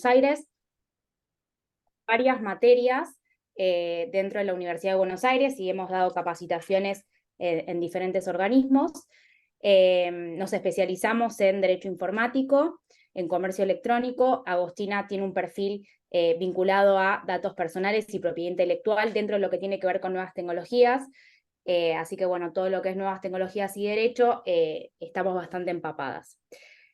Aires, varias materias dentro de la Universidad de Buenos Aires y hemos dado capacitaciones en diferentes organismos. Nos especializamos en Derecho Informático, en Comercio Electrónico. Agostina tiene un perfil vinculado a datos personales y propiedad intelectual dentro de lo que tiene que ver con nuevas tecnologías. Así que bueno, todo lo que es nuevas tecnologías y derecho, estamos bastante empapadas.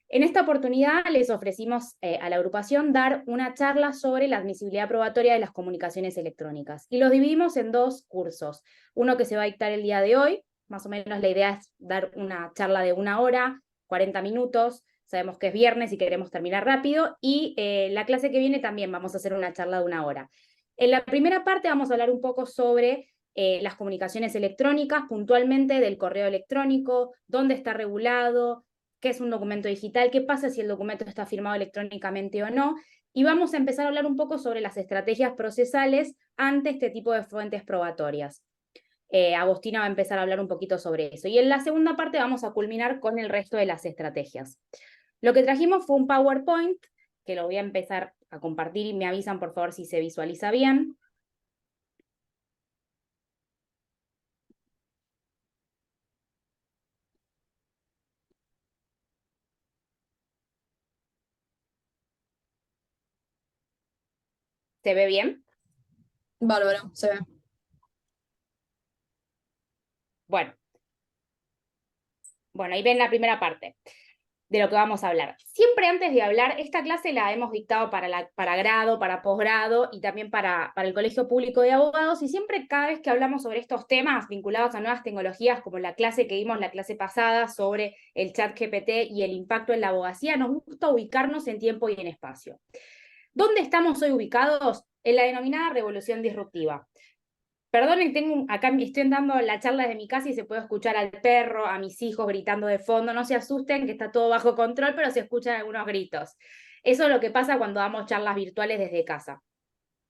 En esta oportunidad les ofrecimos a la agrupación dar una charla sobre la admisibilidad probatoria de las comunicaciones electrónicas. Y los dividimos en dos cursos. Uno que se va a dictar el día de hoy, más o menos la idea es dar una charla de 1 hora, 40 minutos. Sabemos que es viernes y queremos terminar rápido. Y la clase que viene también vamos a hacer una charla de 1 hora. En la primera parte vamos a hablar un poco sobre las comunicaciones electrónicas, puntualmente del correo electrónico, dónde está regulado, qué es un documento digital, qué pasa si el documento está firmado electrónicamente o no, y vamos a empezar a hablar un poco sobre las estrategias procesales ante este tipo de fuentes probatorias. Agostina va a empezar a hablar un poquito sobre eso. Y en la segunda parte vamos a culminar con el resto de las estrategias. Lo que trajimos fue un PowerPoint, que lo voy a empezar a compartir y me avisan por favor si se visualiza bien. ¿Se ve bien? Bárbaro, se ve. Bueno, ahí ven la primera parte de lo que vamos a hablar. Siempre antes de hablar, esta clase la hemos dictado para grado, para posgrado y también para el Colegio Público de Abogados, y siempre cada vez que hablamos sobre estos temas vinculados a nuevas tecnologías, como la clase que vimos la clase pasada sobre el ChatGPT y el impacto en la abogacía, nos gusta ubicarnos en tiempo y en espacio. ¿Dónde estamos hoy ubicados? En la denominada revolución disruptiva. Perdonen, acá estoy dando la charla desde mi casa y se puede escuchar al perro, a mis hijos gritando de fondo. No se asusten, que está todo bajo control, pero se escuchan algunos gritos. Eso es lo que pasa cuando damos charlas virtuales desde casa.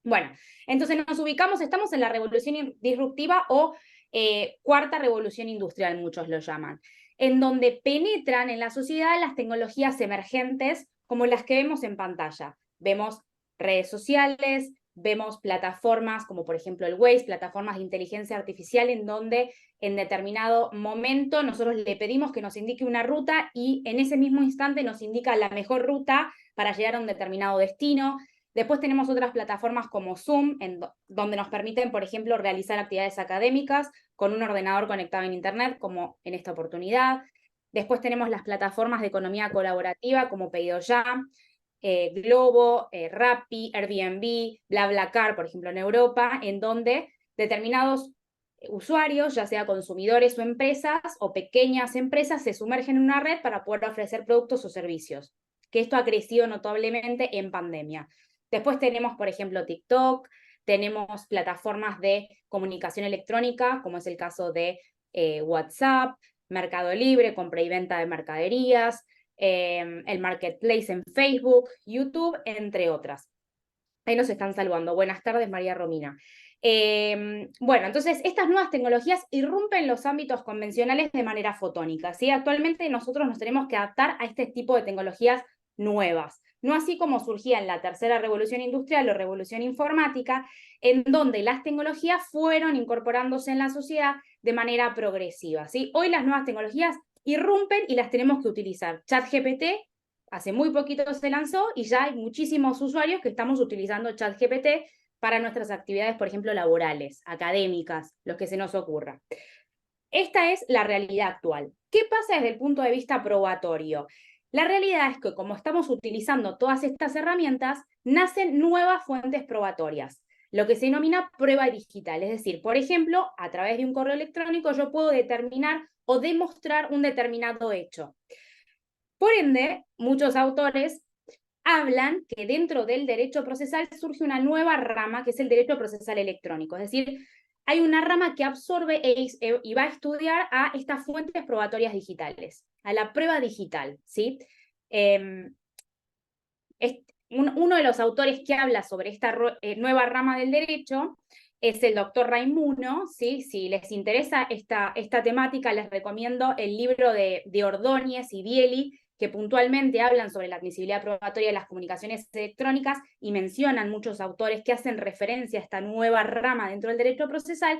Bueno, entonces nos ubicamos, estamos en la revolución disruptiva o cuarta revolución industrial, muchos lo llaman, en donde penetran en la sociedad las tecnologías emergentes como las que vemos en pantalla. Vemos redes sociales, vemos plataformas como por ejemplo el Waze, plataformas de inteligencia artificial en donde en determinado momento nosotros le pedimos que nos indique una ruta y en ese mismo instante nos indica la mejor ruta para llegar a un determinado destino. Después tenemos otras plataformas como Zoom, donde nos permiten, por ejemplo, realizar actividades académicas con un ordenador conectado en Internet, como en esta oportunidad. Después tenemos las plataformas de economía colaborativa como Pedido Ya, Globo, Rappi, Airbnb, BlaBlaCar, por ejemplo, en Europa, en donde determinados usuarios, ya sea consumidores o empresas o pequeñas empresas, se sumergen en una red para poder ofrecer productos o servicios, que esto ha crecido notablemente en pandemia. Después tenemos, por ejemplo, TikTok, tenemos plataformas de comunicación electrónica, como es el caso de WhatsApp, Mercado Libre, compra y venta de mercaderías, el marketplace en Facebook, YouTube, entre otras. Ahí nos están saludando. Buenas tardes, María Romina. Bueno, entonces estas nuevas tecnologías irrumpen los ámbitos convencionales de manera fotónica, ¿sí? Actualmente nosotros nos tenemos que adaptar a este tipo de tecnologías nuevas, no así como surgía en la tercera revolución industrial o revolución informática, en donde las tecnologías fueron incorporándose en la sociedad de manera progresiva, ¿sí? Hoy las nuevas tecnologías irrumpen y las tenemos que utilizar. ChatGPT hace muy poquito se lanzó y ya hay muchísimos usuarios que estamos utilizando ChatGPT para nuestras actividades, por ejemplo, laborales, académicas, lo que se nos ocurra. Esta es la realidad actual. ¿Qué pasa desde el punto de vista probatorio? La realidad es que como estamos utilizando todas estas herramientas, nacen nuevas fuentes probatorias, lo que se denomina prueba digital. Es decir, por ejemplo, a través de un correo electrónico yo puedo determinar o demostrar un determinado hecho. Por ende, muchos autores hablan que dentro del derecho procesal surge una nueva rama, que es el derecho procesal electrónico. Es decir, hay una rama que absorbe y va a estudiar a estas fuentes probatorias digitales, a la prueba digital, ¿sí? Uno de los autores que habla sobre esta nueva rama del derecho es el doctor Raimuno, ¿sí? Si les interesa esta temática, les recomiendo el libro de Ordóñez y Bieli, que puntualmente hablan sobre la admisibilidad probatoria de las comunicaciones electrónicas y mencionan muchos autores que hacen referencia a esta nueva rama dentro del derecho procesal,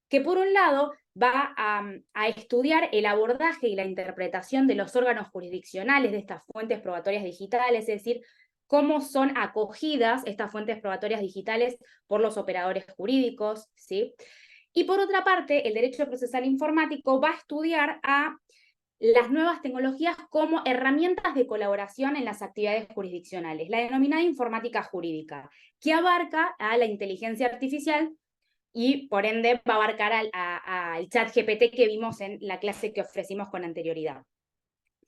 que por un lado va a estudiar el abordaje y la interpretación de los órganos jurisdiccionales de estas fuentes probatorias digitales, es decir, cómo son acogidas estas fuentes probatorias digitales por los operadores jurídicos, ¿sí? Y por otra parte, el derecho procesal informático va a estudiar a las nuevas tecnologías como herramientas de colaboración en las actividades jurisdiccionales, la denominada informática jurídica, que abarca a la inteligencia artificial y por ende va a abarcar al chat GPT que vimos en la clase que ofrecimos con anterioridad.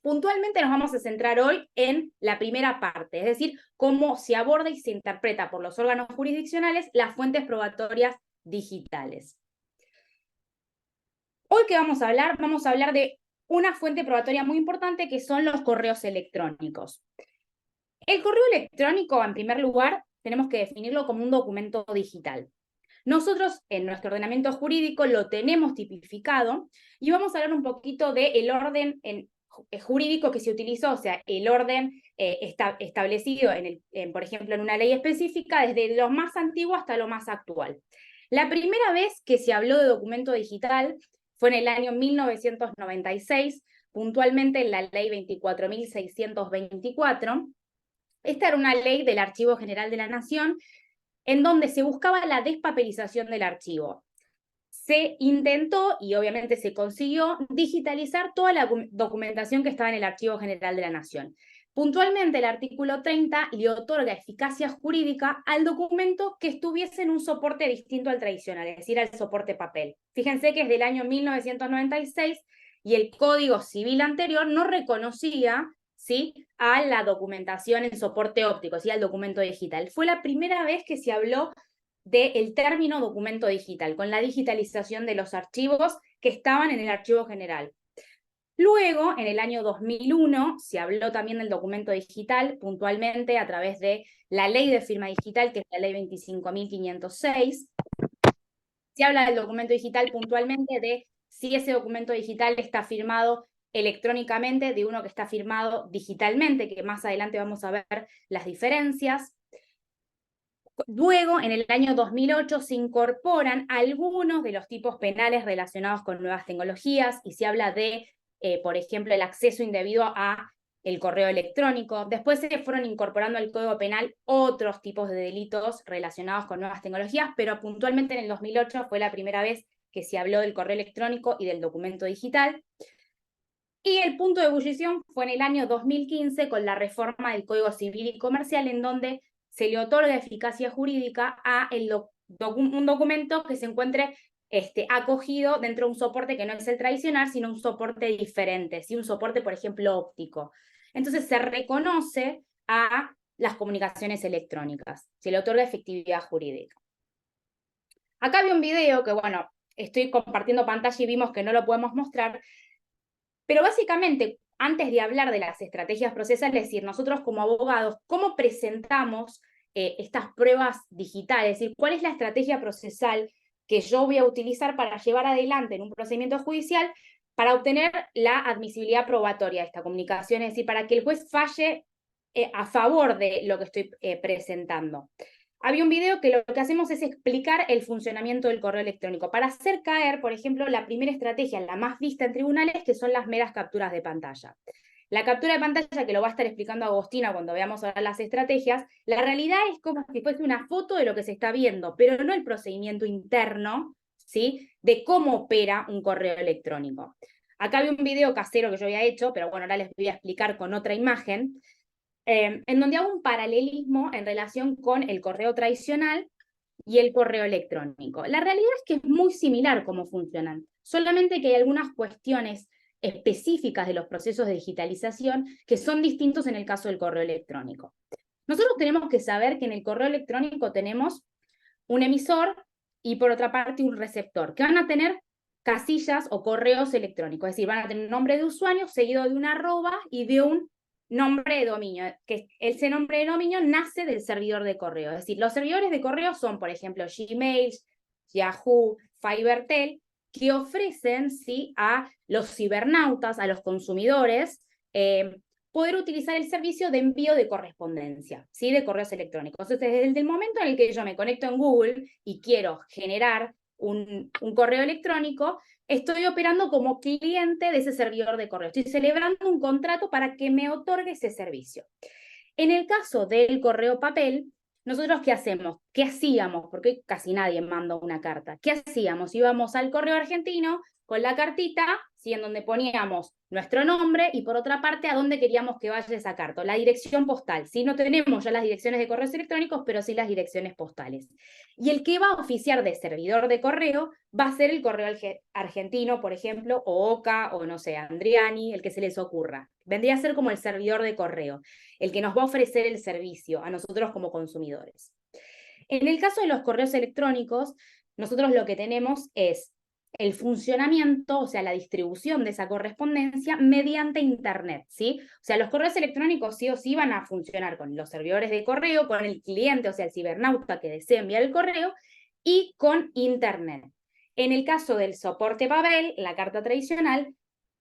Puntualmente nos vamos a centrar hoy en la primera parte, es decir, cómo se aborda y se interpreta por los órganos jurisdiccionales las fuentes probatorias digitales. Hoy que vamos a hablar de una fuente probatoria muy importante que son los correos electrónicos. El correo electrónico, en primer lugar, tenemos que definirlo como un documento digital. Nosotros en nuestro ordenamiento jurídico lo tenemos tipificado y vamos a hablar un poquito del orden jurídico que se utilizó, o sea, el orden establecido, por ejemplo, en una ley específica, desde lo más antiguo hasta lo más actual. La primera vez que se habló de documento digital fue en el año 1996, puntualmente en la ley 24.624. Esta era una ley del Archivo General de la Nación, en donde se buscaba la despapelización del archivo. Se intentó, y obviamente se consiguió, digitalizar toda la documentación que estaba en el Archivo General de la Nación. Puntualmente, el artículo 30 le otorga eficacia jurídica al documento que estuviese en un soporte distinto al tradicional, es decir, al soporte papel. Fíjense que es del año 1996 y el Código Civil anterior no reconocía, ¿sí?, a la documentación en soporte óptico, ¿sí?, al documento digital. Fue la primera vez que se habló del término documento digital, con la digitalización de los archivos que estaban en el archivo general. Luego, en el año 2001, se habló también del documento digital, puntualmente a través de la ley de firma digital, que es la ley 25.506. Se habla del documento digital puntualmente de si ese documento digital está firmado electrónicamente de uno que está firmado digitalmente, que más adelante vamos a ver las diferencias. Luego, en el año 2008, se incorporan algunos de los tipos penales relacionados con nuevas tecnologías y se habla de, por ejemplo, el acceso indebido a el correo electrónico. Después se fueron incorporando al Código Penal otros tipos de delitos relacionados con nuevas tecnologías, pero puntualmente en el 2008 fue la primera vez que se habló del correo electrónico y del documento digital. Y el punto de ebullición fue en el año 2015 con la reforma del Código Civil y Comercial, en donde se le otorga eficacia jurídica a un documento que se encuentre acogido dentro de un soporte que no es el tradicional, sino un soporte diferente, ¿sí? Un soporte, por ejemplo, óptico. Entonces se reconoce a las comunicaciones electrónicas, se le otorga efectividad jurídica. Acá había un video que, bueno, estoy compartiendo pantalla y vimos que no lo podemos mostrar, pero básicamente, antes de hablar de las estrategias procesales, es decir, nosotros como abogados, ¿cómo presentamos estas pruebas digitales? Es decir, ¿cuál es la estrategia procesal que yo voy a utilizar para llevar adelante en un procedimiento judicial para obtener la admisibilidad probatoria de esta comunicación? Es decir, para que el juez falle a favor de lo que estoy presentando. Había un video que lo que hacemos es explicar el funcionamiento del correo electrónico para hacer caer, por ejemplo, la primera estrategia, la más vista en tribunales, que son las meras capturas de pantalla. La captura de pantalla, que lo va a estar explicando Agostina cuando veamos ahora las estrategias, la realidad es como si fuese una foto de lo que se está viendo, pero no el procedimiento interno, ¿sí?, de cómo opera un correo electrónico. Acá había un video casero que yo había hecho, pero bueno, ahora les voy a explicar con otra imagen, en donde hago un paralelismo en relación con el correo tradicional y el correo electrónico. La realidad es que es muy similar cómo funcionan, solamente que hay algunas cuestiones específicas de los procesos de digitalización que son distintos en el caso del correo electrónico. Nosotros tenemos que saber que en el correo electrónico tenemos un emisor y por otra parte un receptor, que van a tener casillas o correos electrónicos, es decir, van a tener un nombre de usuario seguido de una arroba y de un nombre de dominio, que ese nombre de dominio nace del servidor de correo. Es decir, los servidores de correo son, por ejemplo, Gmail, Yahoo, Fivertel, que ofrecen, ¿sí?, a los cibernautas, a los consumidores, poder utilizar el servicio de envío de correspondencia, ¿sí? De correos electrónicos. Entonces, desde el momento en el que yo me conecto en Google y quiero generar un correo electrónico, estoy operando como cliente de ese servidor de correo. Estoy celebrando un contrato para que me otorgue ese servicio. En el caso del correo papel, nosotros ¿qué hacemos? ¿Qué hacíamos? Porque casi nadie manda una carta. ¿Qué hacíamos? Íbamos al correo argentino con la cartita, ¿sí? En donde poníamos nuestro nombre y por otra parte a dónde queríamos que vaya esa carta, la dirección postal. ¿Sí? No tenemos ya las direcciones de correos electrónicos, pero sí las direcciones postales. Y el que va a oficiar de servidor de correo va a ser el correo argentino, por ejemplo, o OCA, o no sé, Andriani, el que se les ocurra. Vendría a ser como el servidor de correo, el que nos va a ofrecer el servicio a nosotros como consumidores. En el caso de los correos electrónicos, nosotros lo que tenemos es el funcionamiento, o sea, la distribución de esa correspondencia mediante Internet, ¿sí? O sea, los correos electrónicos sí o sí van a funcionar con los servidores de correo, con el cliente, o sea, el cibernauta que desea enviar el correo, y con Internet. En el caso del soporte papel, la carta tradicional,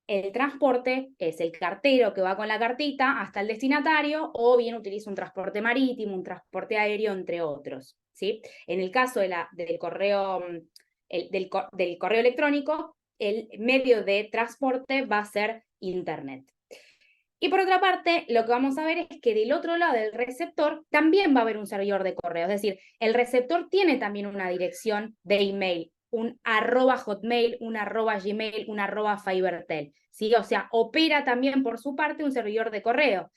el transporte es el cartero que va con la cartita hasta el destinatario, o bien utiliza un transporte marítimo, un transporte aéreo, entre otros, ¿sí? En el caso del correo, del correo electrónico, el medio de transporte va a ser Internet. Y por otra parte, lo que vamos a ver es que del otro lado del receptor también va a haber un servidor de correo. Es decir, el receptor tiene también una dirección de email, un @hotmail, un @gmail, un @fibertel, ¿sí? O sea, opera también por su parte un servidor de correo,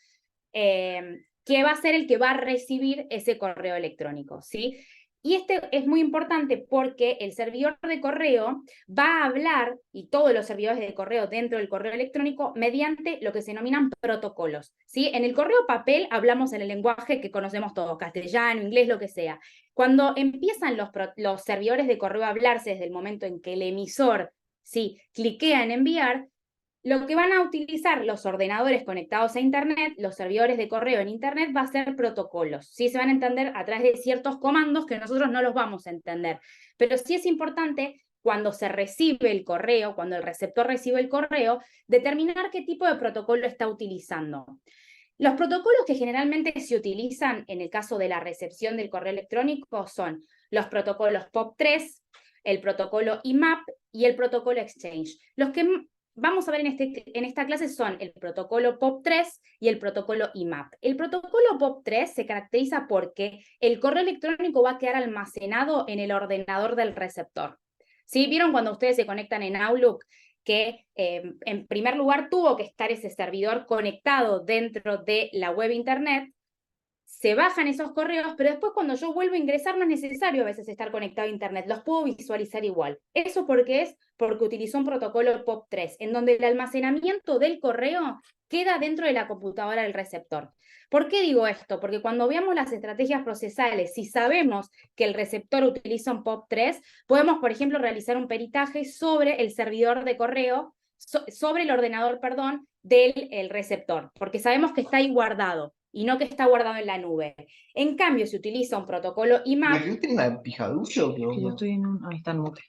que va a ser el que va a recibir ese correo electrónico, ¿sí? Y este es muy importante porque el servidor de correo va a hablar, y todos los servidores de correo dentro del correo electrónico, mediante lo que se denominan protocolos, ¿sí? En el correo papel hablamos en el lenguaje que conocemos todos, castellano, inglés, lo que sea. Cuando empiezan los servidores de correo a hablarse desde el momento en que el emisor, ¿sí?, cliquea en enviar, lo que van a utilizar los ordenadores conectados a Internet, los servidores de correo en Internet, va a ser protocolos. Sí se van a entender a través de ciertos comandos que nosotros no los vamos a entender. Pero sí es importante, cuando se recibe el correo, cuando el receptor recibe el correo, determinar qué tipo de protocolo está utilizando. Los protocolos que generalmente se utilizan en el caso de la recepción del correo electrónico son los protocolos POP3, el protocolo IMAP y el protocolo Exchange. Los que vamos a ver en esta clase son el protocolo POP3 y el protocolo IMAP. El protocolo POP3 se caracteriza porque el correo electrónico va a quedar almacenado en el ordenador del receptor. ¿Sí? ¿Vieron cuando ustedes se conectan en Outlook que en primer lugar tuvo que estar ese servidor conectado dentro de la web Internet? Se bajan esos correos, pero después cuando yo vuelvo a ingresar no es necesario a veces estar conectado a Internet, los puedo visualizar igual. ¿Eso por qué es? Porque utilizó un protocolo POP3, en donde el almacenamiento del correo queda dentro de la computadora del receptor. ¿Por qué digo esto? Porque cuando veamos las estrategias procesales, si sabemos que el receptor utiliza un POP3, podemos, por ejemplo, realizar un peritaje sobre el servidor de correo, sobre el ordenador, perdón, del receptor, porque sabemos que está ahí guardado y no que está guardado en la nube. En cambio, si utiliza un protocolo IMAP... ¿Me tiene una pijadullo? Yo estoy en un... Ahí está el mute,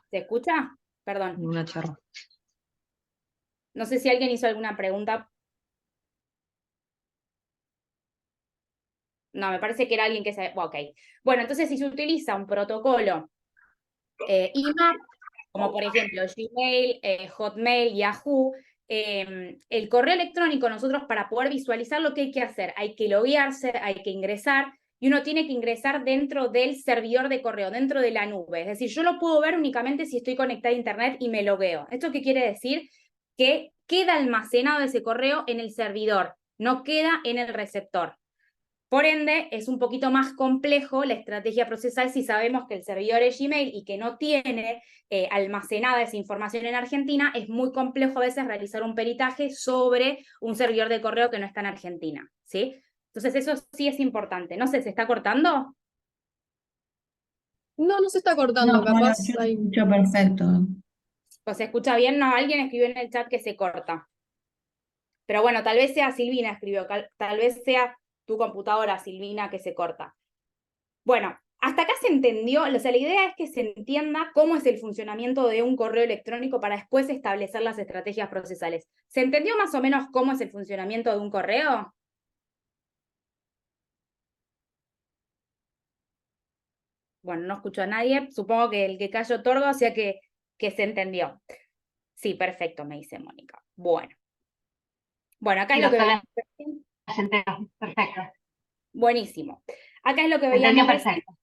¿Se escucha? Perdón. en una charla. No sé si alguien hizo alguna pregunta. No, me parece que era alguien que se... Ok. Bueno, entonces si se utiliza un protocolo IMAP, como por ejemplo Gmail, Hotmail, Yahoo, el correo electrónico, nosotros para poder visualizar lo que hay que hacer, hay que loguearse, hay que ingresar, y uno tiene que ingresar dentro del servidor de correo, dentro de la nube. Es decir, yo lo puedo ver únicamente si estoy conectada a Internet y me logueo. ¿Esto qué quiere decir? Que queda almacenado ese correo en el servidor, no queda en el receptor. Por ende, es un poquito más complejo la estrategia procesal si sabemos que el servidor es Gmail y que no tiene almacenada esa información en Argentina. Es muy complejo a veces realizar un peritaje sobre un servidor de correo que no está en Argentina, ¿sí? Entonces eso sí es importante. No sé, ¿se está cortando? No, no se está cortando, No, capaz yo te hay... escucho perfecto. ¿O se escucha bien? No, alguien escribió en el chat que se corta. Pero bueno, tal vez sea Silvina escribió, tal vez sea tu computadora, Silvina, que se corta. Bueno, Hasta acá se entendió, o sea, la idea es que se entienda cómo es el funcionamiento de un correo electrónico para después establecer las estrategias procesales. ¿Se entendió más o menos cómo es el funcionamiento de un correo? Bueno, no escucho a nadie, supongo que el que cayó otorga, o sea que se entendió. Sí, perfecto, me dice Mónica. Bueno, acá es Sí, lo que doctora, veíamos. se enteró. Perfecto. Buenísimo. Acá es lo que Se entendió veíamos recién. perfecto.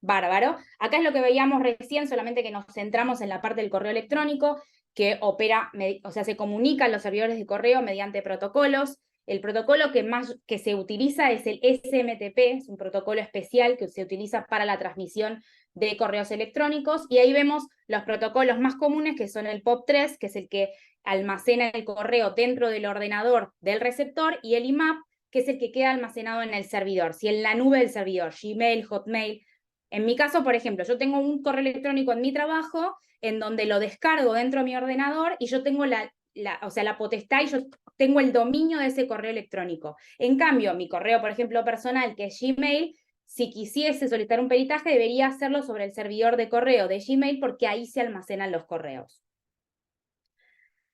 Bárbaro. Acá es lo que veíamos recién, solamente que nos centramos en la parte del correo electrónico, que opera, o sea, se comunican los servidores de correo mediante protocolos. El protocolo que más que se utiliza es el SMTP, es un protocolo especial que se utiliza para la transmisión de correos electrónicos, y ahí vemos los protocolos más comunes, que son el POP3, que es el que almacena el correo dentro del ordenador del receptor, y el IMAP, que es el que queda almacenado en el servidor, si en la nube del servidor, Gmail, Hotmail. En mi caso, por ejemplo, yo tengo un correo electrónico en mi trabajo en donde lo descargo dentro de mi ordenador y yo tengo la potestad y yo tengo el dominio de ese correo electrónico. En cambio, mi correo, por ejemplo, personal, que es Gmail, si quisiese solicitar un peritaje, debería hacerlo sobre el servidor de correo de Gmail porque ahí se almacenan los correos.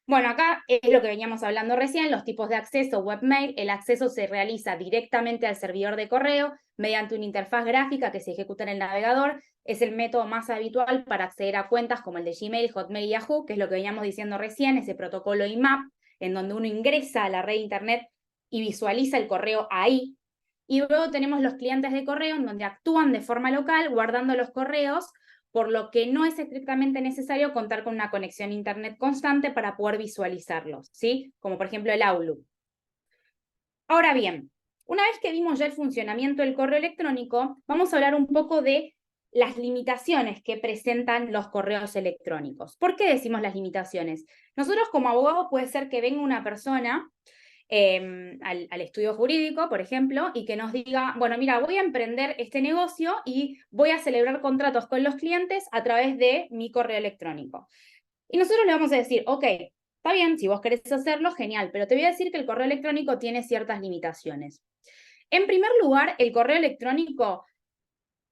Bueno, acá es lo que veníamos hablando recién, los tipos de acceso webmail. El acceso se realiza directamente al servidor de correo mediante una interfaz gráfica que se ejecuta en el navegador. Es el método más habitual para acceder a cuentas como el de Gmail, Hotmail y Yahoo, que es lo que veníamos diciendo recién, ese protocolo IMAP, en donde uno ingresa a la red de Internet y visualiza el correo ahí. Y luego tenemos los clientes de correo, en donde actúan de forma local, guardando los correos, por lo que no es estrictamente necesario contar con una conexión a Internet constante para poder visualizarlos, ¿sí? Como por ejemplo el Outlook. Ahora bien, una vez que vimos ya el funcionamiento del correo electrónico, vamos a hablar un poco de las limitaciones que presentan los correos electrónicos. ¿Por qué decimos las limitaciones? Nosotros como abogados puede ser que venga una persona al estudio jurídico, por ejemplo, y que nos diga, bueno, mira, voy a emprender este negocio y voy a celebrar contratos con los clientes a través de mi correo electrónico. Y nosotros le vamos a decir, ok, está bien, si vos querés hacerlo, genial, pero te voy a decir que el correo electrónico tiene ciertas limitaciones. En primer lugar, el correo electrónico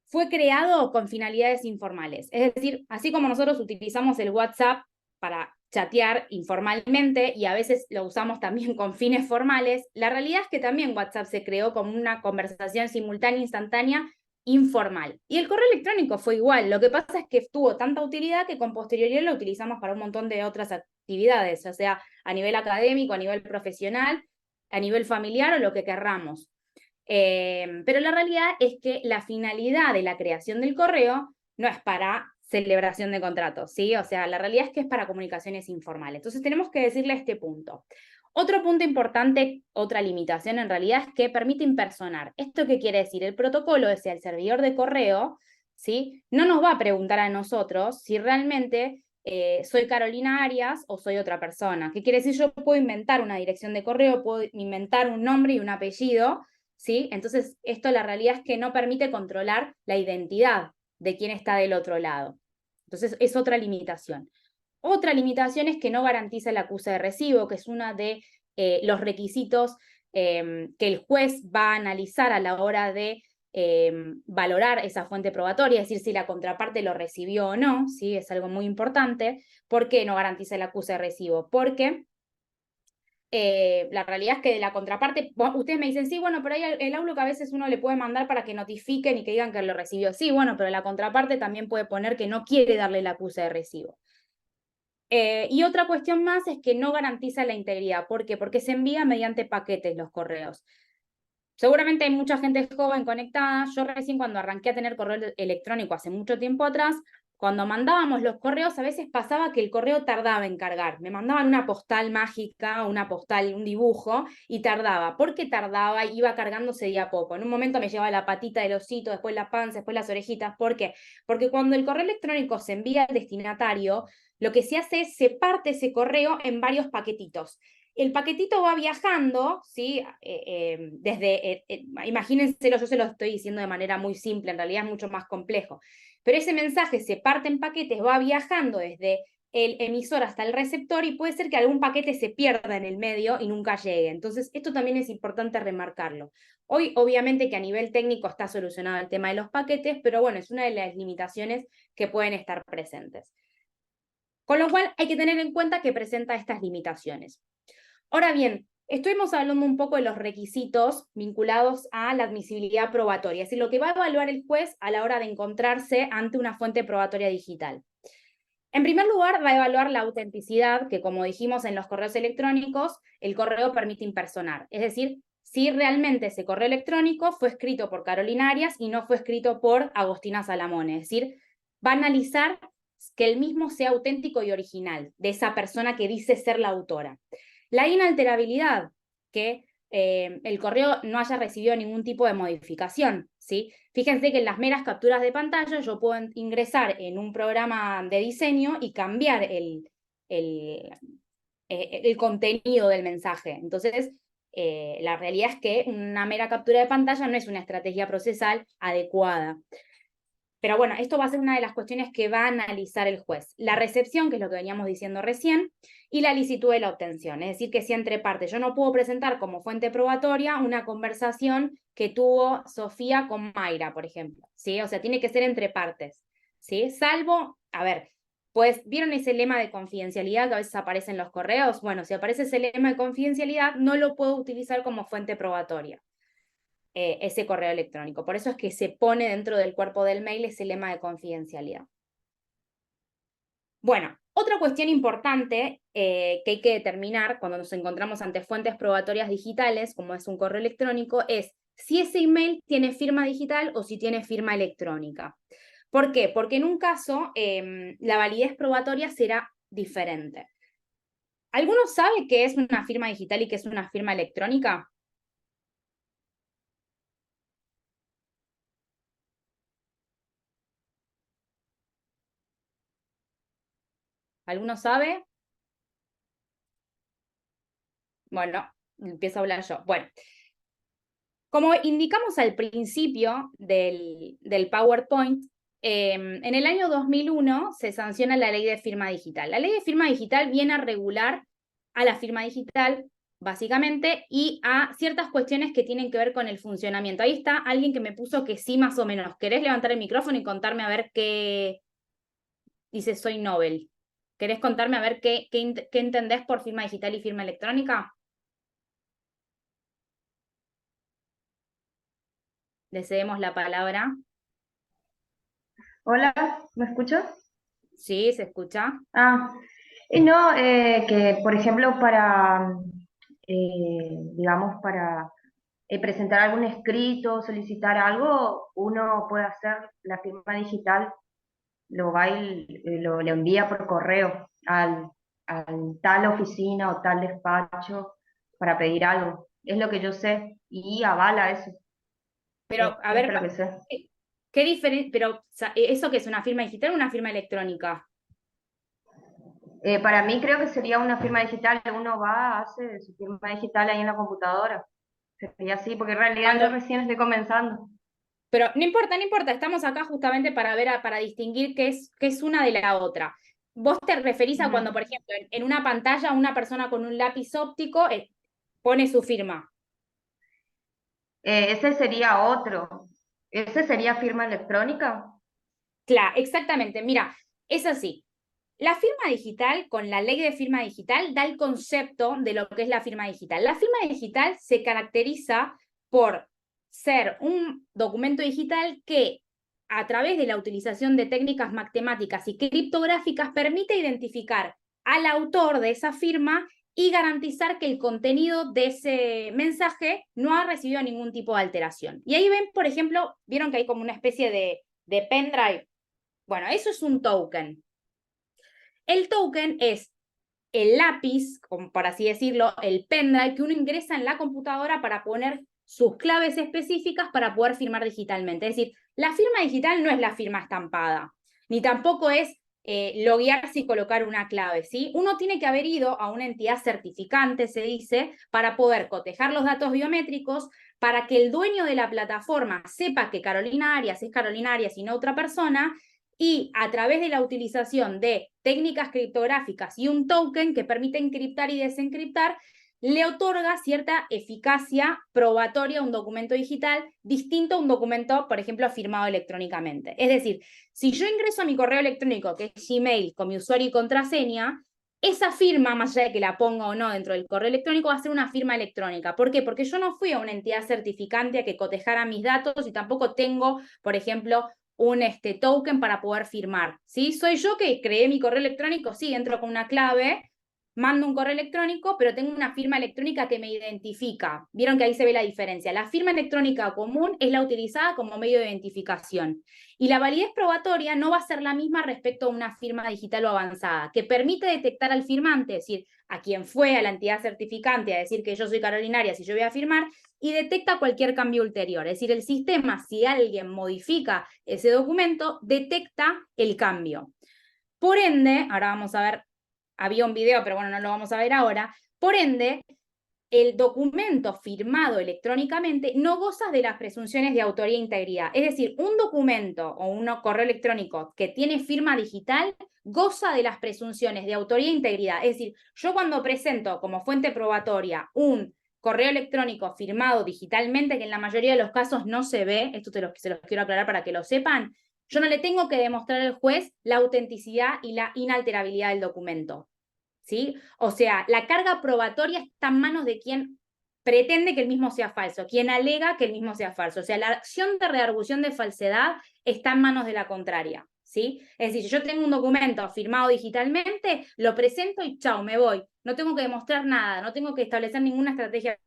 fue creado con finalidades informales. Es decir, así como nosotros utilizamos el WhatsApp para chatear informalmente y a veces lo usamos también con fines formales, la realidad es que también WhatsApp se creó como una conversación simultánea, instantánea, informal. Y el correo electrónico fue igual. Lo que pasa es que tuvo tanta utilidad que con posterioridad lo utilizamos para un montón de otras actividades, ya sea a nivel académico, a nivel profesional, a nivel familiar o lo que querramos. Pero la realidad es que la finalidad de la creación del correo no es para celebración de contratos, ¿sí? O sea, la realidad es que es para comunicaciones informales. Entonces tenemos que decirle este punto. Otro punto importante, otra limitación en realidad, es que permite impersonar. ¿Esto qué quiere decir? El protocolo, es el servidor de correo, ¿sí? No nos va a preguntar a nosotros si realmente soy Carolina Arias o soy otra persona. ¿Qué quiere decir? Yo puedo inventar una dirección de correo, puedo inventar un nombre y un apellido, ¿sí? Entonces, esto la realidad es que no permite controlar la identidad de quién está del otro lado. Entonces, es otra limitación. Otra limitación es que no garantiza el acuse de recibo, que es uno de los requisitos que el juez va a analizar a la hora de valorar esa fuente probatoria, es decir, si la contraparte lo recibió o no, ¿sí? Es algo muy importante. ¿Por qué no garantiza el acuse de recibo? Porque la realidad es que de la contraparte, ustedes me dicen, sí, bueno, pero hay el Outlook a veces uno le puede mandar para que notifiquen y que digan que lo recibió. Sí, bueno, pero la contraparte también puede poner que no quiere darle el acuse de recibo. Y otra cuestión más es que no garantiza la integridad. ¿Por qué? Porque se envía mediante paquetes los correos. Seguramente hay mucha gente joven conectada. Yo recién cuando arranqué a tener correo electrónico hace mucho tiempo atrás, cuando mandábamos los correos, a veces pasaba que el correo tardaba en cargar. Me mandaban una postal mágica, una postal, un dibujo, y tardaba. ¿Por qué tardaba? Iba cargándose de a poco. En un momento me llevaba la patita del osito, después la panza, después las orejitas. ¿Por qué? Porque cuando el correo electrónico se envía al destinatario, lo que se hace es se parte ese correo en varios paquetitos. El paquetito va viajando, ¿sí? Imagínenselo, yo se lo estoy diciendo de manera muy simple, en realidad es mucho más complejo. Pero ese mensaje se parte en paquetes, va viajando desde el emisor hasta el receptor y puede ser que algún paquete se pierda en el medio y nunca llegue. Entonces, esto también es importante remarcarlo. Hoy, obviamente, que a nivel técnico está solucionado el tema de los paquetes, pero bueno, es una de las limitaciones que pueden estar presentes. Con lo cual, hay que tener en cuenta que presenta estas limitaciones. Ahora bien, estuvimos hablando un poco de los requisitos vinculados a la admisibilidad probatoria, es decir, lo que va a evaluar el juez a la hora de encontrarse ante una fuente probatoria digital. En primer lugar, va a evaluar la autenticidad, que como dijimos en los correos electrónicos, el correo permite impersonar. Es decir, si realmente ese correo electrónico fue escrito por Carolina Arias y no fue escrito por Agostina Salamone. Es decir, va a analizar que el mismo sea auténtico y original, de esa persona que dice ser la autora. La inalterabilidad, que el correo no haya recibido ningún tipo de modificación, ¿sí? Fíjense que en las meras capturas de pantalla yo puedo ingresar en un programa de diseño y cambiar el contenido del mensaje. Entonces, la realidad es que una mera captura de pantalla no es una estrategia procesal adecuada. Pero bueno, esto va a ser una de las cuestiones que va a analizar el juez. La recepción, que es lo que veníamos diciendo recién, y la licitud de la obtención. Es decir, que si entre partes yo no puedo presentar como fuente probatoria una conversación que tuvo Sofía con Mayra, por ejemplo, ¿sí? O sea, tiene que ser entre partes, ¿sí? Salvo, a ver, pues, ¿vieron ese lema de confidencialidad que a veces aparece en los correos? Bueno, si aparece ese lema de confidencialidad, no lo puedo utilizar como fuente probatoria. Ese correo electrónico. Por eso es que se pone dentro del cuerpo del mail ese lema de confidencialidad. Bueno, otra cuestión importante que hay que determinar cuando nos encontramos ante fuentes probatorias digitales, como es un correo electrónico, es si ese email tiene firma digital o si tiene firma electrónica. ¿Por qué? Porque en un caso la validez probatoria será diferente. ¿Alguno sabe qué es una firma digital y qué es una firma electrónica? ¿Alguno sabe? Bueno, empiezo a hablar yo. Bueno, como indicamos al principio del PowerPoint, en el año 2001 se sanciona la ley de firma digital. La ley de firma digital viene a regular a la firma digital, básicamente, y a ciertas cuestiones que tienen que ver con el funcionamiento. Ahí está alguien que me puso que sí, más o menos. ¿Querés levantar el micrófono y contarme a ver qué dice soy Nobel? ¿Querés contarme a ver qué entendés por firma digital y firma electrónica? Le cedemos la palabra. Hola, ¿me escuchas? Sí, se escucha. Ah, y no, que por ejemplo digamos, para presentar algún escrito, solicitar algo, uno puede hacer la firma digital, lo va y lo envía por correo al tal oficina o tal despacho para pedir algo. Es lo que yo sé y avala eso, Pero, a es ver, lo que sé. ¿qué diferencia? Pero, ¿eso qué es una firma digital o una firma electrónica? Para mí creo que sería una firma digital, uno va, hace su firma digital ahí en la computadora. Sería así, porque en realidad yo Cuando, recién estoy comenzando. pero no importa, no importa, estamos acá justamente para ver, para distinguir qué es una de la otra. Vos te referís a cuando, Ujú. por ejemplo, en una pantalla una persona con un lápiz óptico pone su firma. Ese sería otro. ¿Ese sería firma electrónica? Claro, exactamente. Mira, es así. La firma digital, con la ley de firma digital, da el concepto de lo que es la firma digital. La firma digital se caracteriza por ser un documento digital que, a través de la utilización de técnicas matemáticas y criptográficas, permite identificar al autor de esa firma y garantizar que el contenido de ese mensaje no ha recibido ningún tipo de alteración. Y ahí ven, por ejemplo, vieron que hay como una especie de pendrive. Bueno, eso es un token. El token es el lápiz, como por así decirlo, el pendrive que uno ingresa en la computadora para poner sus claves específicas para poder firmar digitalmente. Es decir, la firma digital no es la firma estampada, ni tampoco es loguearse y colocar una clave, ¿sí? Uno tiene que haber ido a una entidad certificante, se dice, para poder cotejar los datos biométricos, para que el dueño de la plataforma sepa que Carolina Arias es Carolina Arias y no otra persona, y a través de la utilización de técnicas criptográficas y un token que permite encriptar y desencriptar, le otorga cierta eficacia probatoria a un documento digital distinto a un documento, por ejemplo, firmado electrónicamente. Es decir, si yo ingreso a mi correo electrónico, que es Gmail, con mi usuario y contraseña, esa firma, más allá de que la ponga o no dentro del correo electrónico, va a ser una firma electrónica. ¿Por qué? Porque yo no fui a una entidad certificante a que cotejara mis datos y tampoco tengo, por ejemplo, un token para poder firmar, ¿sí? Soy yo que creé mi correo electrónico, sí, entro con una clave, mando un correo electrónico, pero tengo una firma electrónica que me identifica. Vieron que ahí se ve la diferencia. La firma electrónica común es la utilizada como medio de identificación. Y la validez probatoria no va a ser la misma respecto a una firma digital o avanzada, que permite detectar al firmante, es decir, a quien fue a la entidad certificante a decir que yo soy Carolina Arias y yo voy a firmar, y detecta cualquier cambio ulterior. Es decir, el sistema, si alguien modifica ese documento, detecta el cambio. Por ende, ahora vamos a ver, había un video, pero bueno, no lo vamos a ver ahora. Por ende, el documento firmado electrónicamente no goza de las presunciones de autoría e integridad. Es decir, un documento o un correo electrónico que tiene firma digital goza de las presunciones de autoría e integridad. Es decir, yo cuando presento como fuente probatoria un correo electrónico firmado digitalmente, que en la mayoría de los casos no se ve, esto se los quiero aclarar para que lo sepan, yo no le tengo que demostrar al juez la autenticidad y la inalterabilidad del documento. ¿Sí? O sea, la carga probatoria está en manos de quien pretende que el mismo sea falso, quien alega que el mismo sea falso. O sea, la acción de reargución de falsedad está en manos de la contraria, ¿sí? Es decir, si yo tengo un documento firmado digitalmente, lo presento y chao, me voy. No tengo que demostrar nada, no tengo que establecer ninguna estrategia.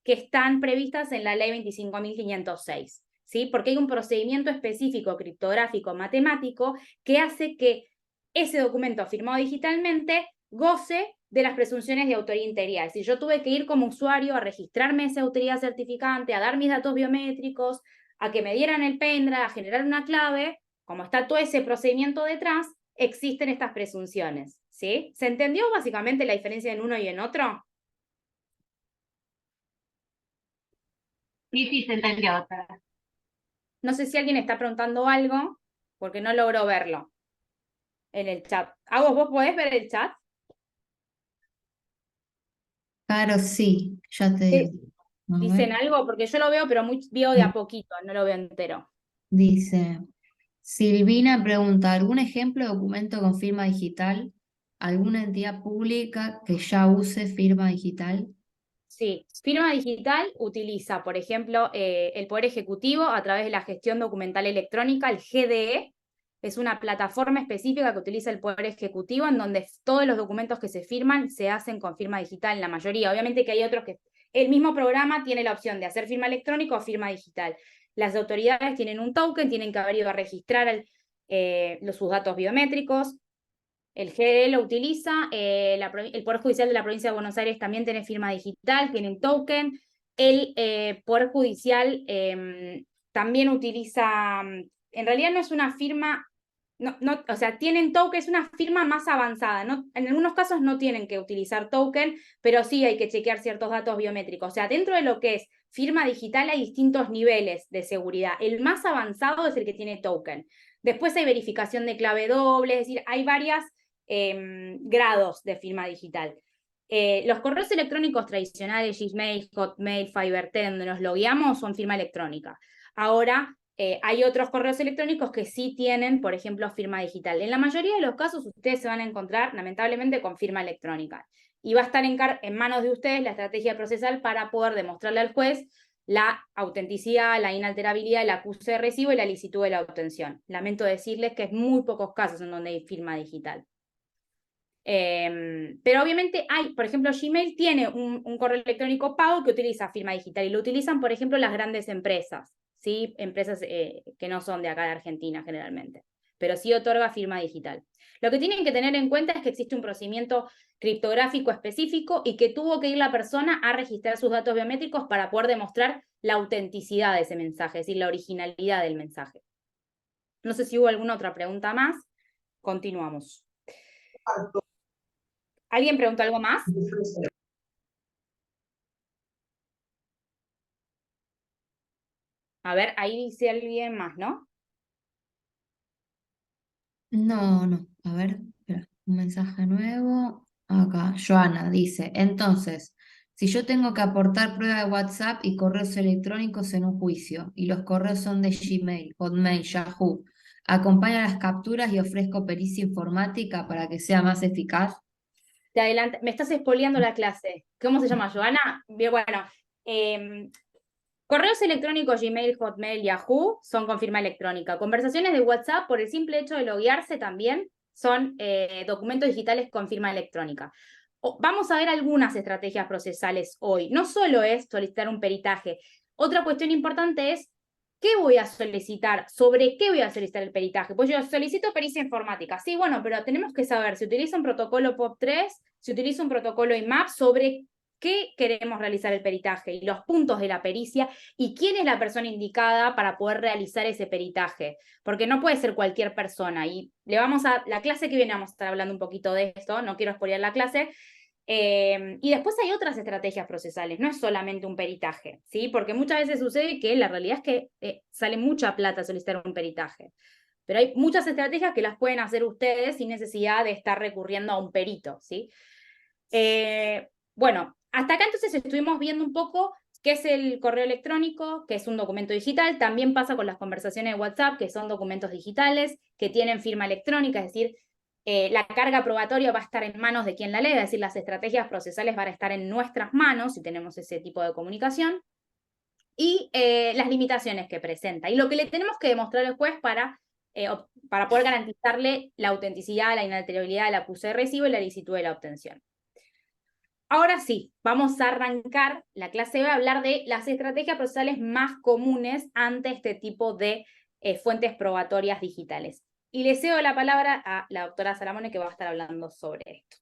Que están previstas en la ley 25.506, ¿sí? Porque hay un procedimiento específico criptográfico matemático que hace que ese documento firmado digitalmente goce de las presunciones de autoría e integridad. Es decir, yo tuve que ir como usuario a registrarme esa autoridad certificante, a dar mis datos biométricos, a que me dieran el pendrive, a generar una clave. Como está todo ese procedimiento detrás, existen estas presunciones, ¿sí? ¿Se entendió básicamente la diferencia en uno y en otro? Sí, sí, se entendió, doctora. No sé si alguien está preguntando algo, porque no logro verlo en el chat. ¿Vos podés ver el chat? Claro, sí, ya te digo. A ¿Dicen ver. algo? Porque yo lo veo, pero veo de a poquito, no lo veo entero. Dice, Silvina pregunta, ¿algún ejemplo de documento con firma digital? ¿Alguna entidad pública que ya use firma digital? Sí, firma digital utiliza, por ejemplo, el Poder Ejecutivo a través de la gestión documental electrónica, el GDE. Es una plataforma específica que utiliza el Poder Ejecutivo en donde todos los documentos que se firman se hacen con firma digital, la mayoría. Obviamente que hay otros que el mismo programa tiene la opción de hacer firma electrónica o firma digital. Las autoridades tienen un token, tienen que haber ido a registrar sus datos biométricos. El GDE lo utiliza, el Poder Judicial de la Provincia de Buenos Aires también tiene firma digital, tienen token. El Poder Judicial también utiliza, en realidad no es una firma, o sea, tienen token, es una firma más avanzada. En algunos casos no tienen que utilizar token, pero sí hay que chequear ciertos datos biométricos. O sea, dentro de lo que es firma digital hay distintos niveles de seguridad. El más avanzado es el que tiene token. Después hay verificación de clave doble, es decir, hay varias grados de firma digital. Los correos electrónicos tradicionales, Gmail, Hotmail, FiberTen, donde nos logueamos, son firma electrónica. Ahora, hay otros correos electrónicos que sí tienen, por ejemplo, firma digital. En la mayoría de los casos, ustedes se van a encontrar, lamentablemente, con firma electrónica. Y va a estar en manos de ustedes la estrategia procesal para poder demostrarle al juez la autenticidad, la inalterabilidad, el acuse de recibo y la licitud de la obtención. Lamento decirles que es muy pocos casos en donde hay firma digital. Pero obviamente hay, por ejemplo, Gmail tiene un correo electrónico pago que utiliza firma digital y lo utilizan, por ejemplo, las grandes empresas, ¿sí? Empresas que no son de acá de Argentina generalmente, pero sí otorga firma digital. Lo que tienen que tener en cuenta es que existe un procedimiento criptográfico específico y que tuvo que ir la persona a registrar sus datos biométricos para poder demostrar la autenticidad de ese mensaje, es decir, la originalidad del mensaje. No sé si hubo alguna otra pregunta más. Continuamos. ¿Alguien preguntó algo más? A ver, ahí dice alguien más, ¿no? No, no. A ver, espera, un mensaje nuevo. Acá, Joana dice, entonces, si yo tengo que aportar prueba de WhatsApp y correos electrónicos en un juicio, y los correos son de Gmail, Hotmail, Yahoo, acompaño las capturas y ofrezco pericia informática para que sea más eficaz. Te adelante, me estás expoliando la clase. ¿Cómo se llama, Joana? Bien, bueno, correos electrónicos Gmail, Hotmail, Yahoo son con firma electrónica. Conversaciones de WhatsApp, por el simple hecho de loguearse también, son documentos digitales con firma electrónica. Vamos a ver algunas estrategias procesales hoy. No solo es solicitar un peritaje. Otra cuestión importante es, ¿qué voy a solicitar? ¿Sobre qué voy a solicitar el peritaje? Pues yo solicito pericia informática. Sí, bueno, pero tenemos que saber si utiliza un protocolo POP3, si utiliza un protocolo IMAP, sobre qué queremos realizar el peritaje y los puntos de la pericia y quién es la persona indicada para poder realizar ese peritaje, porque no puede ser cualquier persona. Y la clase que viene vamos a estar hablando un poquito de esto, no quiero spoilear la clase. Y después hay otras estrategias procesales, no es solamente un peritaje, ¿sí? Porque muchas veces sucede que la realidad es que sale mucha plata solicitar un peritaje. Pero hay muchas estrategias que las pueden hacer ustedes sin necesidad de estar recurriendo a un perito, ¿sí? Bueno, hasta acá entonces estuvimos viendo un poco qué es el correo electrónico, que es un documento digital. También pasa con las conversaciones de WhatsApp, que son documentos digitales, que tienen firma electrónica, es decir, la carga probatoria va a estar en manos de quien la lee, es decir, las estrategias procesales van a estar en nuestras manos si tenemos ese tipo de comunicación, y las limitaciones que presenta, y lo que le tenemos que demostrar al juez para poder garantizarle la autenticidad, la inalterabilidad del acuse de recibo y la licitud de la obtención. Ahora sí, vamos a arrancar la clase B a hablar de las estrategias procesales más comunes ante este tipo de fuentes probatorias digitales. Y le cedo la palabra a la doctora Salamone, que va a estar hablando sobre esto.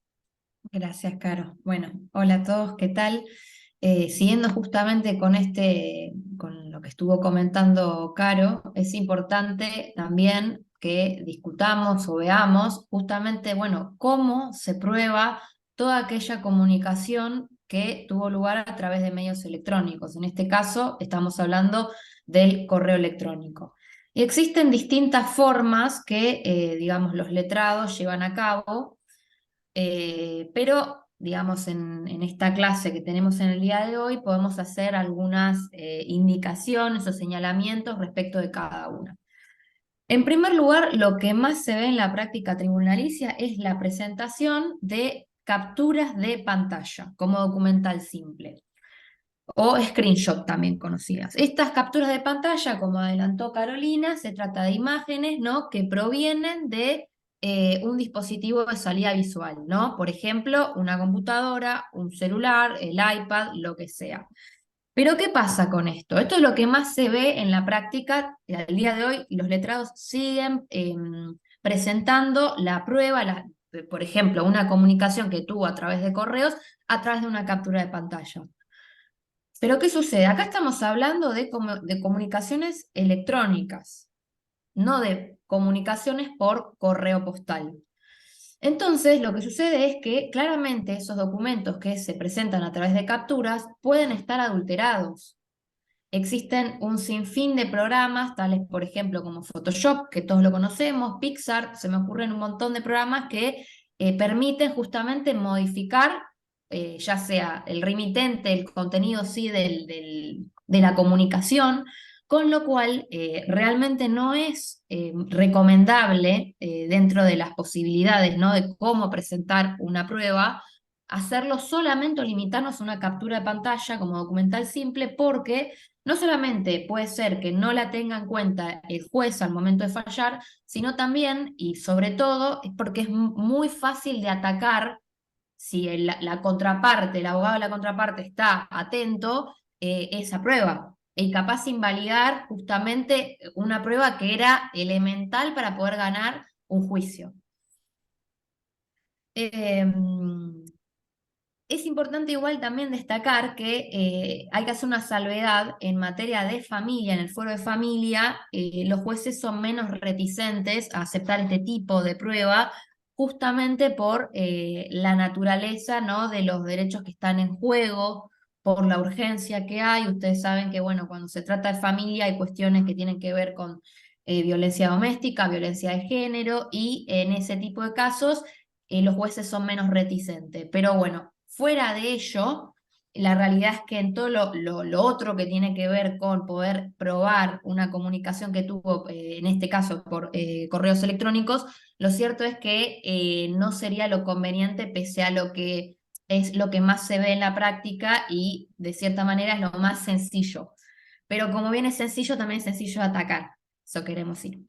Gracias, Caro. Bueno, hola a todos, ¿qué tal? Siguiendo justamente con lo que estuvo comentando Caro, es importante también que discutamos o veamos justamente, bueno, cómo se prueba toda aquella comunicación que tuvo lugar a través de medios electrónicos. En este caso, estamos hablando del correo electrónico. Y existen distintas formas que, digamos, los letrados llevan a cabo, pero digamos, en esta clase que tenemos en el día de hoy, podemos hacer algunas indicaciones o señalamientos respecto de cada una. En primer lugar, lo que más se ve en la práctica tribunalicia es la presentación de capturas de pantalla como documental simple, o screenshot también conocidas. Estas capturas de pantalla, como adelantó Carolina, se trata de imágenes, ¿no?, que provienen de un dispositivo de salida visual, ¿no? Por ejemplo, una computadora, un celular, el iPad, lo que sea. Pero ¿qué pasa con esto? Esto es lo que más se ve en la práctica. Al día de hoy los letrados siguen presentando la prueba, por ejemplo, una comunicación que tuvo a través de correos, a través de una captura de pantalla. Pero ¿qué sucede? Acá estamos hablando de comunicaciones electrónicas, no de comunicaciones por correo postal. Entonces, lo que sucede es que claramente esos documentos que se presentan a través de capturas pueden estar adulterados. Existen un sinfín de programas, tales por ejemplo como Photoshop, que todos lo conocemos, Pixar, se me ocurren un montón de programas que permiten justamente modificar, ya sea el remitente, el contenido sí de la comunicación, con lo cual realmente no es recomendable dentro de las posibilidades, ¿no?, de cómo presentar una prueba, hacerlo solamente o limitarnos a una captura de pantalla como documental simple, porque no solamente puede ser que no la tenga en cuenta el juez al momento de fallar, sino también, y sobre todo, es porque es muy fácil de atacar si la contraparte, el abogado de la contraparte está atento, esa prueba. Y capaz invalidar justamente una prueba que era elemental para poder ganar un juicio. Es importante igual también destacar que hay que hacer una salvedad en materia de familia, en el fuero de familia, los jueces son menos reticentes a aceptar este tipo de prueba justamente por la naturaleza, ¿no?, de los derechos que están en juego, por la urgencia que hay. Ustedes saben que, bueno, cuando se trata de familia hay cuestiones que tienen que ver con violencia doméstica, violencia de género, y en ese tipo de casos los jueces son menos reticentes. Pero bueno, fuera de ello, la realidad es que en todo lo otro que tiene que ver con poder probar una comunicación que tuvo, en este caso por correos electrónicos, lo cierto es que no sería lo conveniente pese a lo que es lo que más se ve en la práctica y de cierta manera es lo más sencillo. Pero como bien es sencillo, también es sencillo de atacar. Eso queremos ir.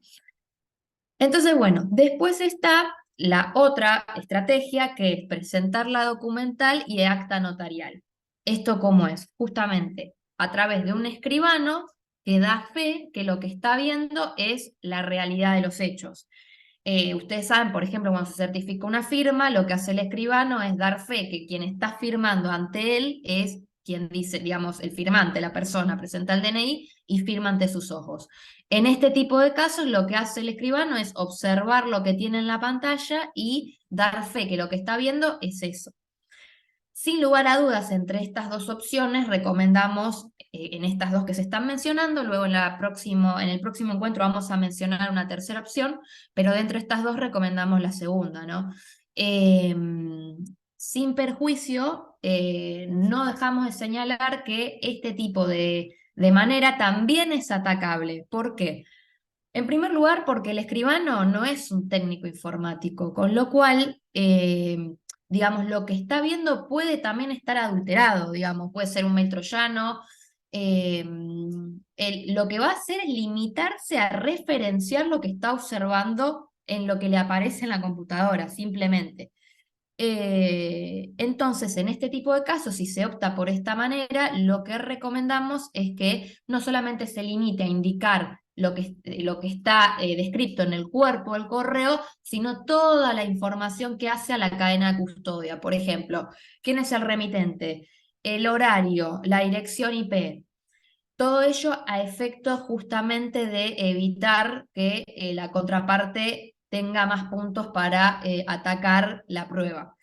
Entonces, bueno, después está la otra estrategia, que es presentar la documental y acta notarial. ¿Esto cómo es? Justamente a través de un escribano que da fe que lo que está viendo es la realidad de los hechos. Ustedes saben, por ejemplo, cuando se certifica una firma, lo que hace el escribano es dar fe que quien está firmando ante él es quien dice, digamos, el firmante, la persona, presenta el DNI y firma ante sus ojos. En este tipo de casos, lo que hace el escribano es observar lo que tiene en la pantalla y dar fe que lo que está viendo es eso. Sin lugar a dudas, entre estas dos opciones, recomendamos, en estas dos que se están mencionando, luego en el próximo encuentro vamos a mencionar una tercera opción, pero dentro de estas dos recomendamos la segunda, ¿no? Sin perjuicio, no dejamos de señalar que este tipo de manera también es atacable. ¿Por qué? En primer lugar, porque el escribano no es un técnico informático, con lo cual, digamos, lo que está viendo puede también estar adulterado, digamos, puede ser un mail troyano. Lo que va a hacer es limitarse a referenciar lo que está observando en lo que le aparece en la computadora, simplemente. Entonces, en este tipo de casos, si se opta por esta manera, lo que recomendamos es que no solamente se limite a indicar lo que está descrito en el cuerpo del correo, sino toda la información que hace a la cadena de custodia. Por ejemplo, quién es el remitente, el horario, la dirección IP. Todo ello a efecto justamente de evitar que la contraparte tenga más puntos para atacar la prueba.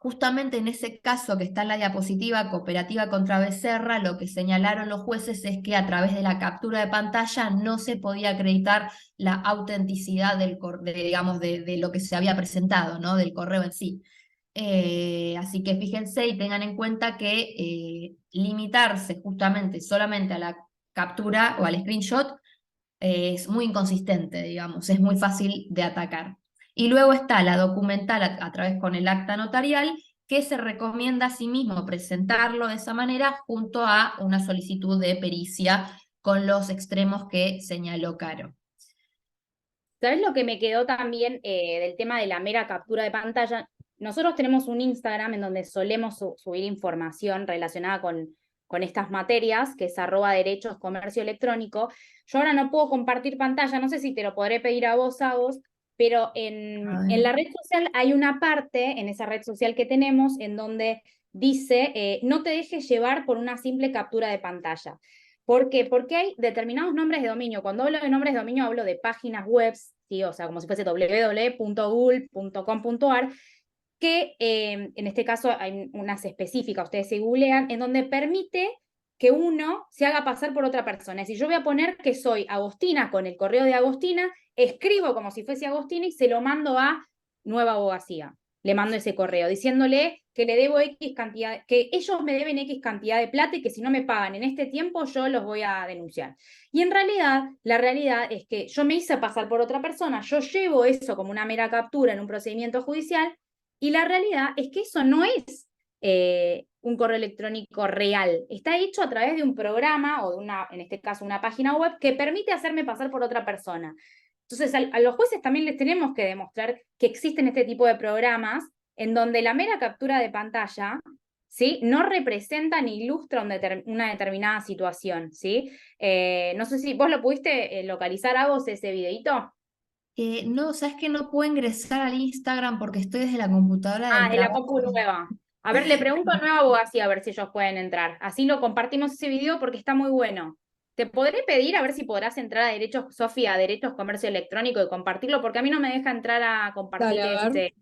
Justamente en ese caso que está en la diapositiva, Cooperativa contra Becerra, lo que señalaron los jueces es que a través de la captura de pantalla no se podía acreditar la autenticidad digamos, de lo que se había presentado, ¿no?, del correo en sí. Así que fíjense y tengan en cuenta que limitarse justamente solamente a la captura o al screenshot es muy inconsistente, digamos, es muy fácil de atacar. Y luego está la documental a través con el acta notarial, que se recomienda asimismo presentarlo de esa manera junto a una solicitud de pericia con los extremos que señaló Caro. ¿Sabes lo que me quedó también del tema de la mera captura de pantalla? Nosotros tenemos un Instagram en donde solemos subir información relacionada con estas materias, que es @derechos comercio electrónico. Yo ahora no puedo compartir pantalla, no sé si te lo podré pedir a vos, pero en la red social hay una parte, en esa red social que tenemos, en donde dice, no te dejes llevar por una simple captura de pantalla. ¿Por qué? Porque hay determinados nombres de dominio. Cuando hablo de nombres de dominio, hablo de páginas web, ¿sí? O sea, como si fuese www.google.com.ar, que en este caso hay unas específicas, ustedes se googlean, en donde permite que uno se haga pasar por otra persona. Es decir, yo voy a poner que soy Agostina con el correo de Agostina, escribo como si fuese Agostina y se lo mando a Nueva Abogacía. Le mando ese correo diciéndole que le debo X cantidad, que ellos me deben X cantidad de plata y que si no me pagan en este tiempo yo los voy a denunciar. Y en realidad, la realidad es que yo me hice pasar por otra persona, yo llevo eso como una mera captura en un procedimiento judicial y la realidad es que eso no es un correo electrónico real. Está hecho a través de un programa o de en este caso, una página web que permite hacerme pasar por otra persona. Entonces, a los jueces también les tenemos que demostrar que existen este tipo de programas en donde la mera captura de pantalla, ¿sí?, no representa ni ilustra una determinada situación, ¿sí? No sé si vos lo pudiste localizar a vos ese videíto. No, sabes que no puedo ingresar al Instagram porque estoy desde la computadora del Ah, de la trabajo. compu nueva. A ver, le pregunto a Nueva Abogacía a ver si ellos pueden entrar. Así lo compartimos ese video porque está muy bueno. Te podré pedir a ver si podrás entrar a Derechos, Sofía, a Derechos Comercio Electrónico y compartirlo, porque a mí no me deja entrar a compartir Dale, a ver.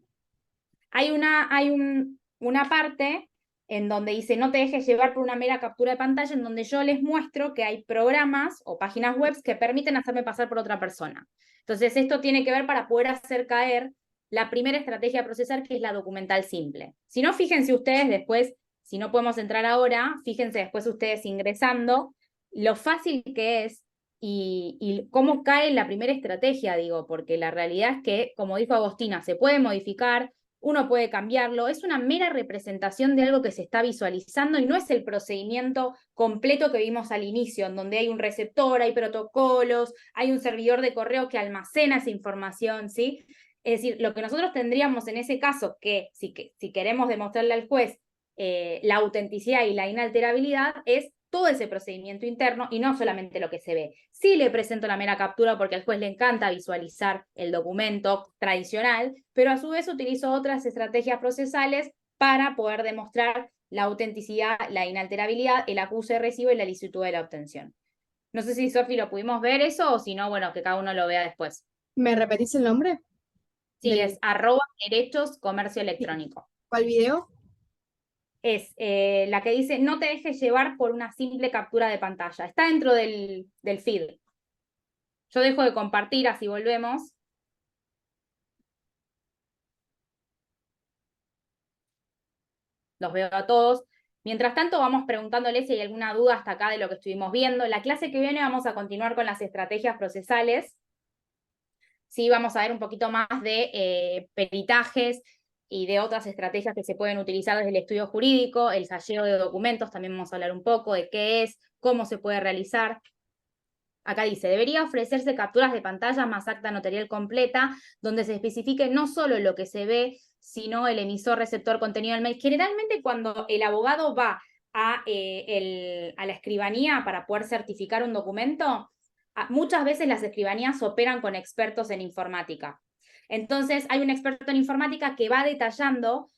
una parte en donde dice no te dejes llevar por una mera captura de pantalla, en donde yo les muestro que hay programas o páginas web que permiten hacerme pasar por otra persona. Entonces, esto tiene que ver para poder hacer caer la primera estrategia a procesar, que es la documental simple. Si no, fíjense ustedes después, si no podemos entrar ahora, fíjense después ustedes ingresando lo fácil que es y cómo cae la primera estrategia, digo, porque la realidad es que, como dijo Agostina, se puede modificar, uno puede cambiarlo, es una mera representación de algo que se está visualizando y no es el procedimiento completo que vimos al inicio, en donde hay un receptor, hay protocolos, hay un servidor de correo que almacena esa información, ¿sí? Es decir, lo que nosotros tendríamos en ese caso, que si queremos demostrarle al juez la autenticidad y la inalterabilidad, es todo ese procedimiento interno y no solamente lo que se ve. Sí le presento la mera captura porque al juez le encanta visualizar el documento tradicional, pero a su vez utilizo otras estrategias procesales para poder demostrar la autenticidad, la inalterabilidad, el acuse de recibo y la licitud de la obtención. No sé si, Sofi, lo pudimos ver eso o si no, bueno, que cada uno lo vea después. ¿Me repetís el nombre? Sí, Del... es @derechos comercio electrónico. ¿Cuál video? Es la que dice no te dejes llevar por una simple captura de pantalla. Está dentro del feed. Yo dejo de compartir, así volvemos. Los veo a todos. Mientras tanto, vamos preguntándoles si hay alguna duda hasta acá de lo que estuvimos viendo. La clase que viene vamos a continuar con las estrategias procesales. Sí, vamos a ver un poquito más de peritajes y de otras estrategias que se pueden utilizar desde el estudio jurídico, el hasheo de documentos, también vamos a hablar un poco de qué es, cómo se puede realizar. Acá dice, debería ofrecerse capturas de pantalla más acta notarial completa, donde se especifique no solo lo que se ve, sino el emisor, receptor, contenido del mail. Generalmente cuando el abogado va a la escribanía para poder certificar un documento, muchas veces las escribanías operan con expertos en informática. Entonces hay un experto en informática que va detallando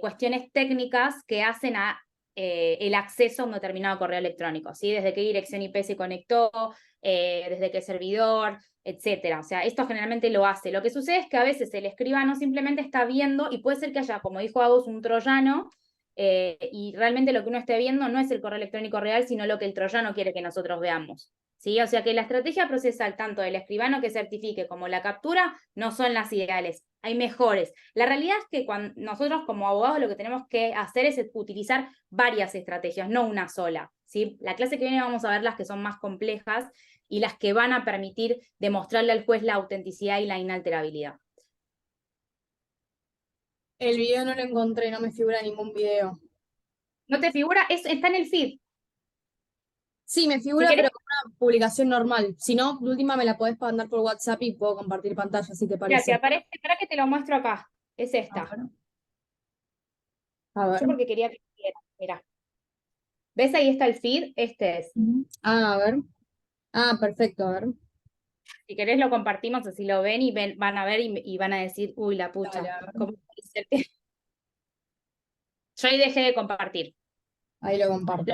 cuestiones técnicas que hacen a el acceso a un determinado correo electrónico, ¿sí? Desde qué dirección IP se conectó, desde qué servidor, etcétera. O sea, esto generalmente lo hace. Lo que sucede es que a veces el escribano simplemente está viendo y puede ser que haya, como dijo Agus, un troyano y realmente lo que uno esté viendo no es el correo electrónico real, sino lo que el troyano quiere que nosotros veamos. ¿Sí? O sea que la estrategia procesal, tanto del escribano que certifique como la captura, no son las ideales. Hay mejores. La realidad es que cuando nosotros como abogados lo que tenemos que hacer es utilizar varias estrategias, no una sola. ¿Sí? La clase que viene vamos a ver las que son más complejas y las que van a permitir demostrarle al juez la autenticidad y la inalterabilidad. El video no lo encontré, no me figura ningún video. ¿No te figura? Está en el feed. Sí, me Si figura, querés, pero como una publicación normal. Si no, de última me la podés mandar por WhatsApp y puedo compartir pantalla, si te mira, te parece. aparece, para que te lo muestro acá. Es A esta. ver. A ver. Yo porque quería que viera. Mira. ¿Ves ahí está el feed? Este es. Ah, a ver. Ah, perfecto, a ver. Si querés lo compartimos, así lo ven y van a ver y van a decir, uy, la Dale, pucha. a ver. ¿Cómo dice el- Yo ahí dejé de compartir. Ahí lo comparto.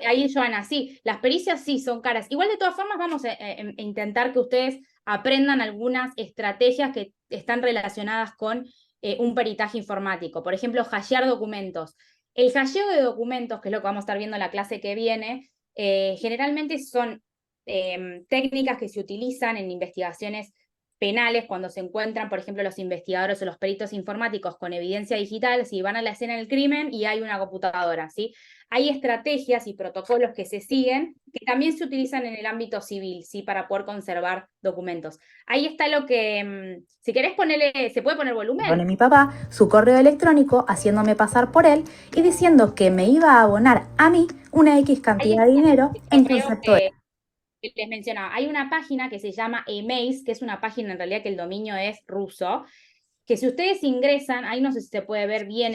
Ahí, Joana, sí, las pericias sí son caras. Igual de todas formas vamos a intentar que ustedes aprendan algunas estrategias que están relacionadas con un peritaje informático. Por ejemplo, hashear documentos. El hasheo de documentos, que es lo que vamos a estar viendo en la clase que viene, generalmente son técnicas que se utilizan en investigaciones penales cuando se encuentran, por ejemplo, los investigadores o los peritos informáticos con evidencia digital, si van a la escena del crimen y hay una computadora, ¿sí? Hay estrategias y protocolos que se siguen que también se utilizan en el ámbito civil, ¿sí? Para poder conservar documentos. Ahí está lo que, si querés ponerle, ¿se puede poner volumen? Pone mi papá su correo electrónico haciéndome pasar por él y diciendo que me iba a abonar a mí una X cantidad de dinero en concepto de... Que les mencionaba, hay una página que se llama Emails, que es una página en realidad que el dominio es ruso, que si ustedes ingresan, ahí no sé si se puede ver bien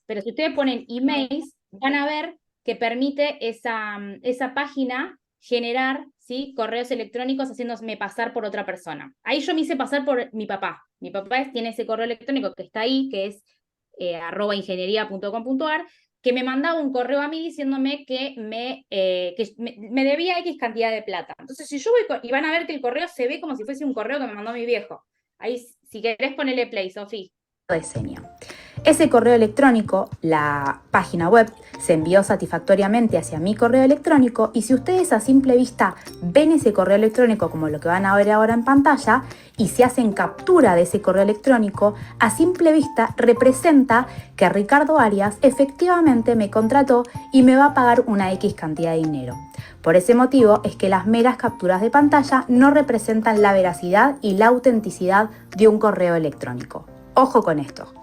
pero si ustedes ponen emails, van a ver que permite esa página generar, ¿sí?, correos electrónicos haciéndome pasar por otra persona. Ahí yo me hice pasar por mi papá. Mi papá tiene ese correo electrónico que está ahí, que es @ingeniería.com.ar, que me mandaba un correo a mí diciéndome que me debía X cantidad de plata. Entonces, si yo voy, y van a ver que el correo se ve como si fuese un correo que me mandó mi viejo. Ahí, si querés, ponele play, Sofi. Diseño. Ese correo electrónico, la página web, se envió satisfactoriamente hacia mi correo electrónico y si ustedes a simple vista ven ese correo electrónico como lo que van a ver ahora en pantalla y se hacen captura de ese correo electrónico, a simple vista representa que Ricardo Arias efectivamente me contrató y me va a pagar una X cantidad de dinero. Por ese motivo es que las meras capturas de pantalla no representan la veracidad y la autenticidad de un correo electrónico. Ojo con esto.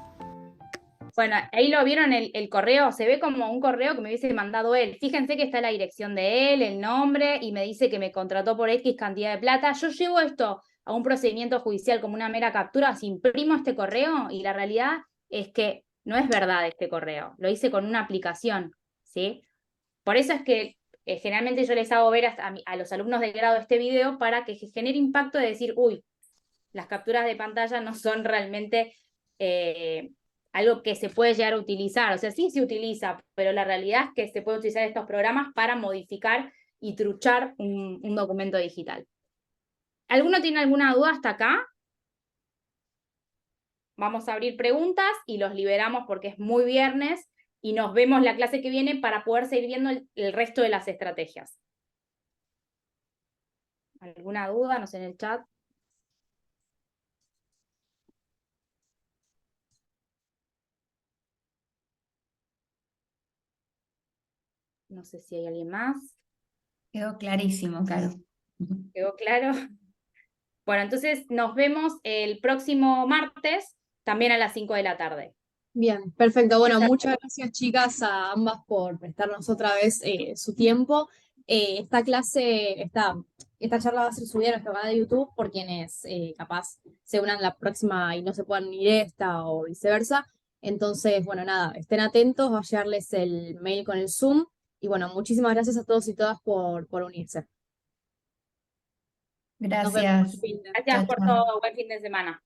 Bueno, ahí lo vieron el correo, se ve como un correo que me hubiese mandado él. Fíjense que está la dirección de él, el nombre, y me dice que me contrató por X cantidad de plata. Yo llevo esto a un procedimiento judicial como una mera captura, si imprimo este correo, y la realidad es que no es verdad este correo. Lo hice con una aplicación, ¿sí? Por eso es que generalmente yo les hago ver a los alumnos de grado este video para que genere impacto de decir, uy, las capturas de pantalla no son realmente algo que se puede llegar a utilizar. O sea, sí se utiliza, pero la realidad es que se puede utilizar estos programas para modificar y truchar un documento digital. ¿Alguno tiene alguna duda hasta acá? Vamos a abrir preguntas y los liberamos porque es muy viernes y nos vemos la clase que viene para poder seguir viendo el resto de las estrategias. ¿Alguna duda? No sé, en el chat. No sé si hay alguien más. Quedó clarísimo, Caro. ¿Quedó claro? Bueno, entonces nos vemos el próximo martes, también a las 5 de la tarde. Bien, perfecto. Bueno, muchas gracias, chicas, a ambas por prestarnos otra vez su tiempo. Esta charla va a ser subida a nuestro canal de YouTube por quienes capaz se unan la próxima y no se puedan unir esta o viceversa. Entonces, bueno, nada, estén atentos, va a llegarles el mail con el Zoom. Y bueno, muchísimas gracias a todos y todas por unirse. Nos vemos. Gracias. Gracias Chao, por chao. todo. Buen fin de semana.